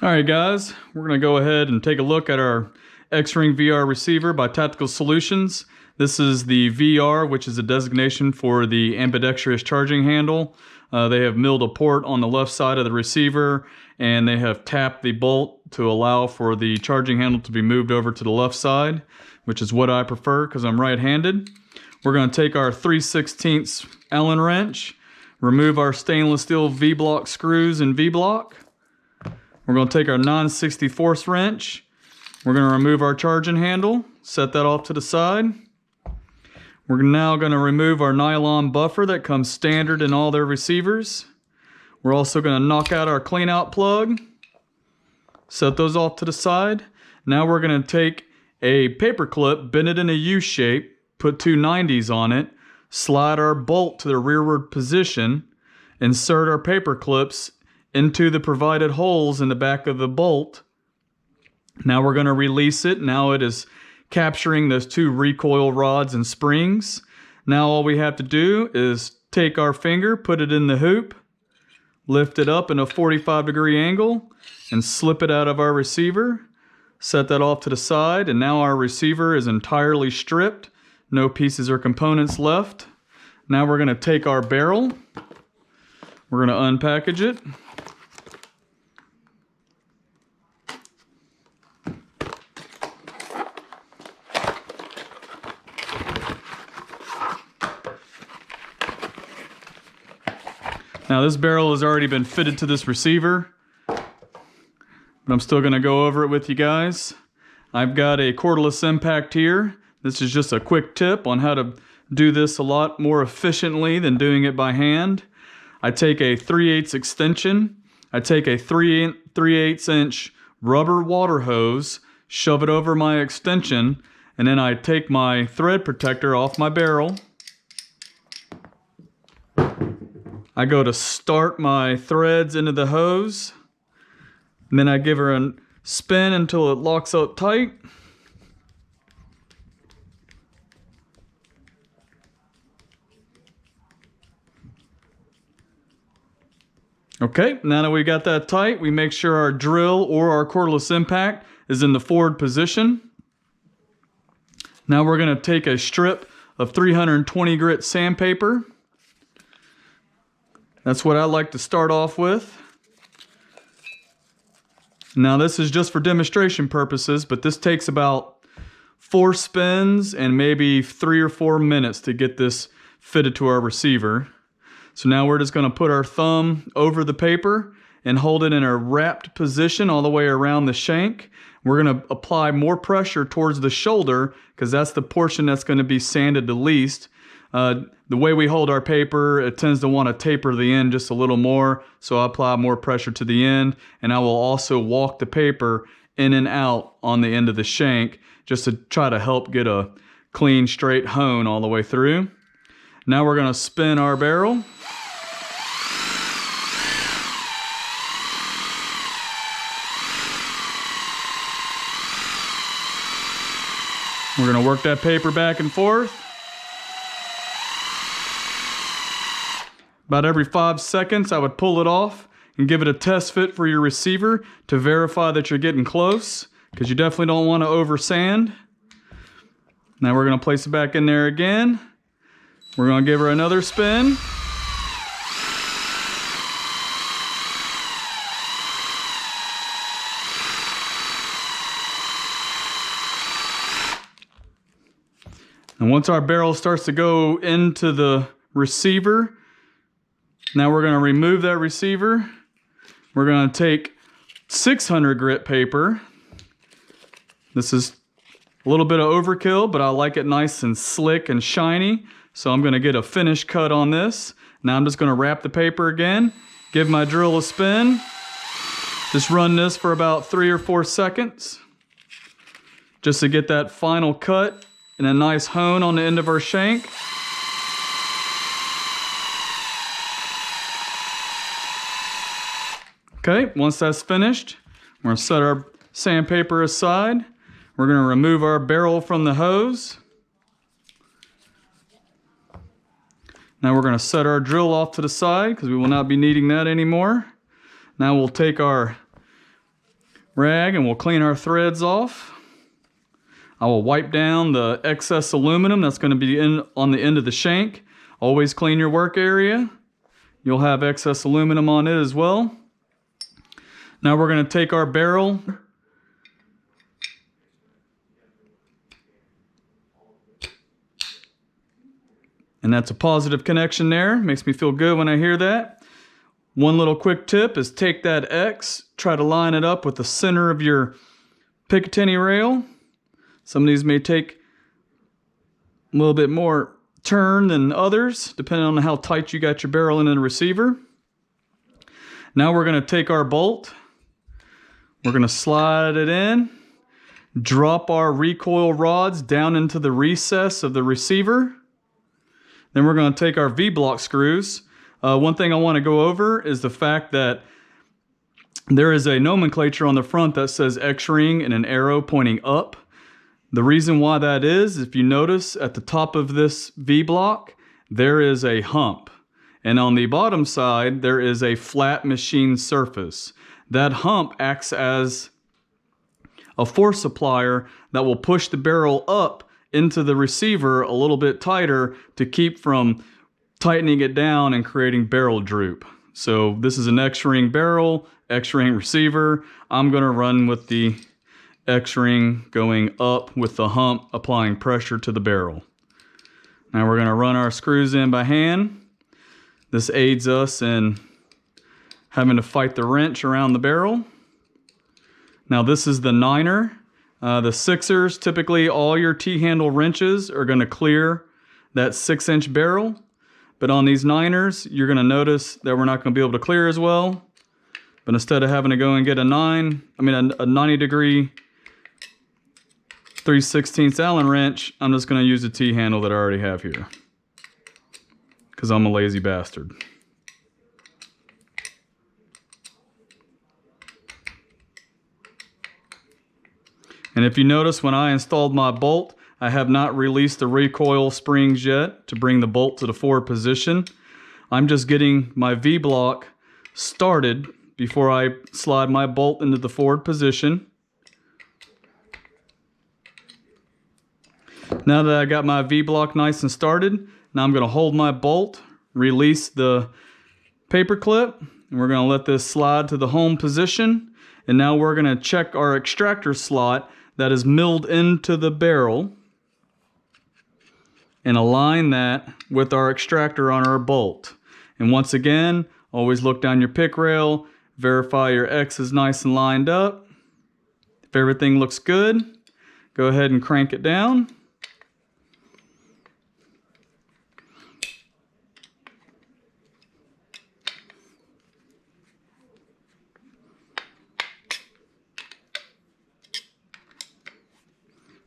All right, guys, we're going to go ahead and take a look at our X-Ring VR receiver by Tactical Solutions. This is the VR, which is a designation for the ambidextrous charging handle. They have milled a port on the left side of the receiver, and they have tapped the bolt to allow for the charging handle to be moved over to the left side, which is what I prefer because I'm right-handed. We're going to take our 3/16 Allen wrench, remove our stainless steel V-block screws in V-block. We're going to take our 9/64 wrench. We're going to remove our charging handle, set that off to the side. We're now going to remove our nylon buffer that comes standard in all their receivers. We're also going to knock out our clean out plug, set those off to the side. Now we're going to take a paper clip, bend it in a U shape, put two 90s on it, slide our bolt to the rearward position, insert our paper clips into the provided holes in the back of the bolt. Now we're going to release it. Now it is capturing those two recoil rods and springs. Now all we have to do is take our finger, put it in the hoop, lift it up in a 45-degree angle, and slip it out of our receiver. Set that off to the side, and now our receiver is entirely stripped. No pieces or components left. Now we're going to take our barrel. We're going to unpackage it. Now this barrel has already been fitted to this receiver, but I'm still going to go over it with you guys. I've got a cordless impact here. This is just a quick tip on how to do this a lot more efficiently than doing it by hand. I take a 3/8 extension. I take a 3/8 inch rubber water hose, shove it over my extension, and then I take my thread protector off my barrel. I go to start my threads into the hose, and then I give her a spin until it locks up tight. Okay, now that we got that tight, we make sure our drill or our cordless impact is in the forward position. Now we're going to take a strip of 320 grit sandpaper. That's what I like to start off with. Now this is just for demonstration purposes, but this takes about 4 spins and maybe 3 or 4 minutes to get this fitted to our receiver. So now we're just going to put our thumb over the paper and hold it in a wrapped position all the way around the shank. We're going to apply more pressure towards the shoulder because that's the portion that's going to be sanded the least. The way we hold our paper, it tends to want to taper the end just a little more, so I apply more pressure to the end, and I will also walk the paper in and out on the end of the shank just to try to help get a clean, straight hone all the way through. Now we're going to spin our barrel. We're going to work that paper back and forth. About every 5 seconds, I would pull it off and give it a test fit for your receiver to verify that you're getting close, because you definitely don't want to over sand. Now we're going to place it back in there again. We're going to give her another spin. And once our barrel starts to go into the receiver, now we're going to remove that receiver. We're going to take 600 grit paper. This is a little bit of overkill, but I like it nice and slick and shiny. So I'm going to get a finish cut on this. Now I'm just going to wrap the paper again, give my drill a spin. Just run this for about 3 or 4 seconds just to get that final cut and a nice hone on the end of our shank. Okay, once that's finished, we're going to set our sandpaper aside. We're going to remove our barrel from the hose. Now we're going to set our drill off to the side because we will not be needing that anymore. Now we'll take our rag and we'll clean our threads off. I will wipe down the excess aluminum that's going to be on the end of the shank. Always clean your work area. You'll have excess aluminum on it as well. Now we're going to take our barrel and that's a positive connection there. Makes me feel good when I hear that. One little quick tip is take that X, try to line it up with the center of your Picatinny rail. Some of these may take a little bit more turn than others, depending on how tight you got your barrel in the receiver. Now we're going to take our bolt. We're going to slide it in, drop our recoil rods down into the recess of the receiver. Then we're going to take our V-block screws. One thing I want to go over is the fact that there is a nomenclature on the front that says X-ring and an arrow pointing up. The reason why that is, if you notice at the top of this V-block, there is a hump. And on the bottom side, there is a flat machine surface. That hump acts as a force supplier that will push the barrel up into the receiver a little bit tighter to keep from tightening it down and creating barrel droop. So this is an X-ring barrel, X-ring receiver. I'm going to run with the X-ring going up with the hump applying pressure to the barrel. Now we're going to run our screws in by hand. This aids us in having to fight the wrench around the barrel. Now this is the 9er. The 6ers, typically all your T-handle wrenches are going to clear that 6-inch barrel. But on these 9ers, you're going to notice that we're not going to be able to clear as well. But instead of having to go and get a 90-degree 3/16 Allen wrench, I'm just going to use the T-handle that I already have here, because I'm a lazy bastard. And if you notice, when I installed my bolt, I have not released the recoil springs yet to bring the bolt to the forward position. I'm just getting my V-block started before I slide my bolt into the forward position. Now that I got my V-block nice and started, now I'm going to hold my bolt, release the paper clip, and we're going to let this slide to the home position. And now we're going to check our extractor slot that is milled into the barrel and align that with our extractor on our bolt. And once again, always look down your pick rail, verify your X is nice and lined up. If everything looks good, go ahead and crank it down.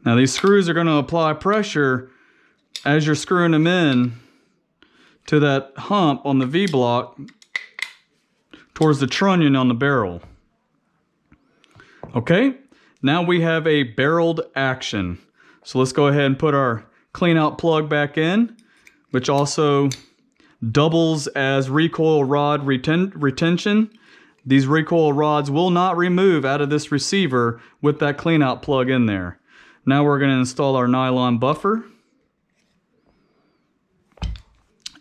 Now these screws are going to apply pressure as you're screwing them in to that hump on the V-block towards the trunnion on the barrel. Okay, now we have a barreled action. So let's go ahead and put our clean out plug back in, which also doubles as recoil rod retention. These recoil rods will not remove out of this receiver with that clean out plug in there. Now we're going to install our nylon buffer.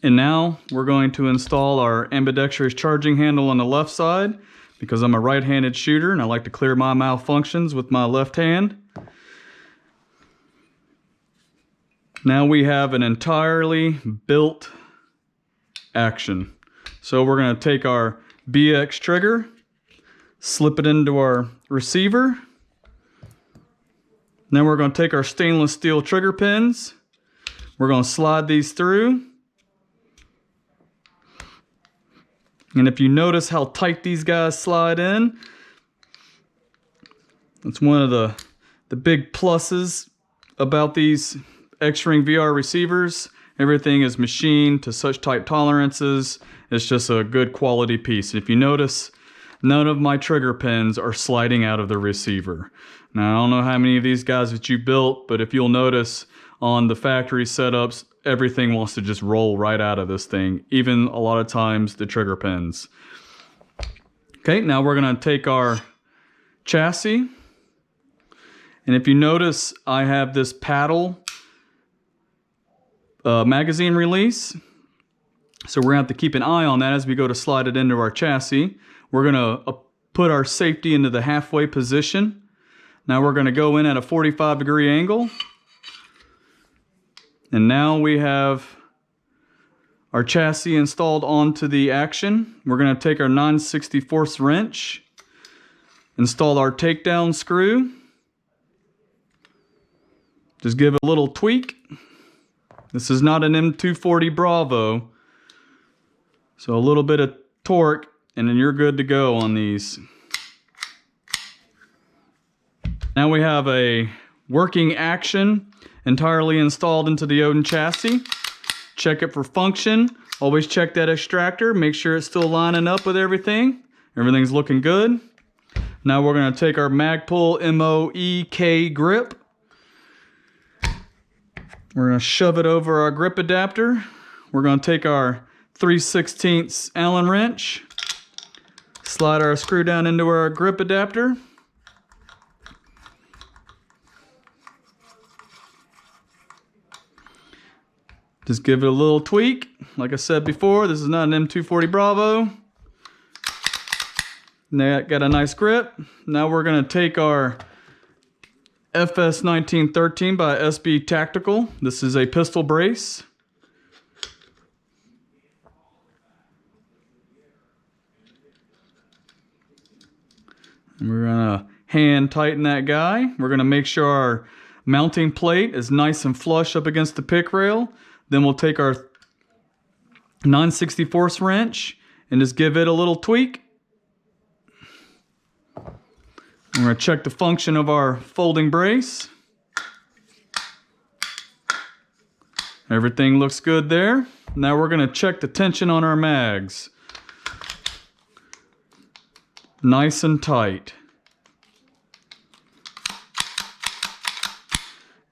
And now we're going to install our ambidextrous charging handle on the left side, because I'm a right-handed shooter and I like to clear my malfunctions with my left hand. Now we have an entirely built action. So we're going to take our BX trigger, slip it into our receiver. Then we're going to take our stainless steel trigger pins. We're going to slide these through. And if you notice how tight these guys slide in, that's one of the big pluses about these X-Ring VR receivers. Everything is machined to such tight tolerances. It's just a good quality piece. If you notice, none of my trigger pins are sliding out of the receiver. Now, I don't know how many of these guys that you built, but if you'll notice on the factory setups, everything wants to just roll right out of this thing, even a lot of times the trigger pins. Okay, now we're going to take our chassis. And if you notice, I have this paddle magazine release. So we're going to have to keep an eye on that as we go to slide it into our chassis. We're going to put our safety into the halfway position. Now we're going to go in at a 45-degree angle. And now we have our chassis installed onto the action. We're going to take our 9/64 wrench, install our takedown screw. Just give it a little tweak. This is not an M240 Bravo, so a little bit of torque and then you're good to go on these. Now we have a working action entirely installed into the Odin chassis. Check it for function. Always check that extractor. Make sure it's still lining up with everything. Everything's looking good. Now we're going to take our Magpul MLok grip. We're going to shove it over our grip adapter. We're going to take our 3/16 Allen wrench, slide our screw down into our grip adapter. Just give it a little tweak. Like I said before, this is not an M240 Bravo. Now got a nice grip. Now we're going to take our FS 1913 by SB Tactical. This is a pistol brace. And we're going to hand tighten that guy. We're going to make sure our mounting plate is nice and flush up against the pick rail. Then we'll take our 9/64 wrench and just give it a little tweak. We're going to check the function of our folding brace. Everything looks good there. Now we're going to check the tension on our mags. Nice and tight.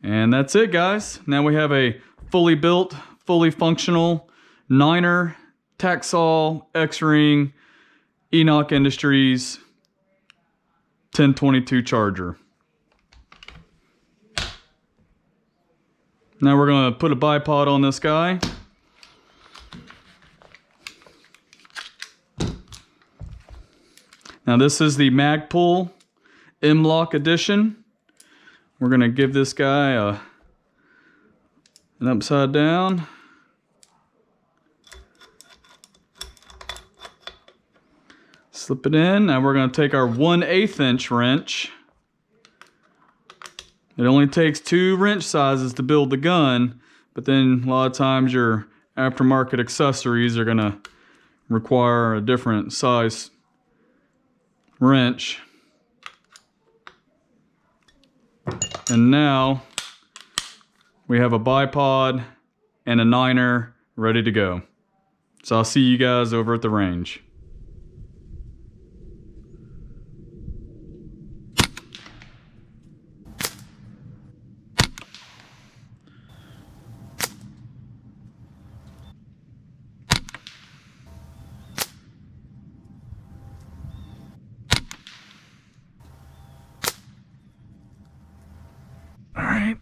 And that's it, guys. Now we have a fully built, fully functional 9er TacSol X-Ring Enoch Industries 1022 charger. Now we're going to put a bipod on this guy. Now this is the Magpul MLok edition. We're going to give this guy an upside down. Slip it in. Now we're going to take our 1/8 inch wrench. It only takes 2 wrench sizes to build the gun, but then a lot of times your aftermarket accessories are going to require a different size wrench. And now we have a bipod and a 9er ready to go. So I'll see you guys over at the range. All right.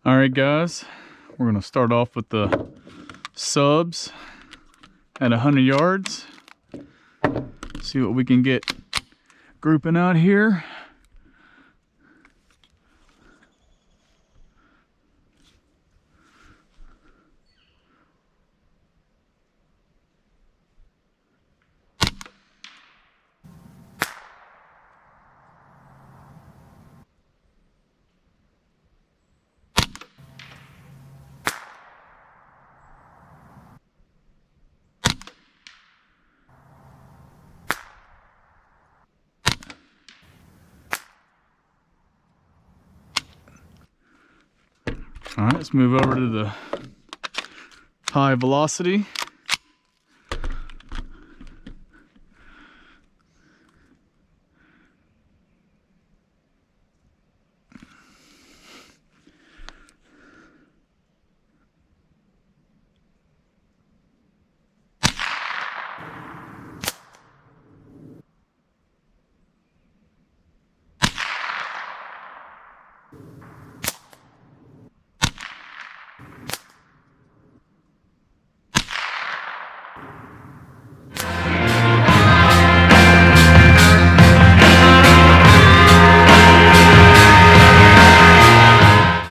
All right, guys, we're going to start off with the subs at 100 yards. See what we can get grouping out here. right, let's move over to the high velocity.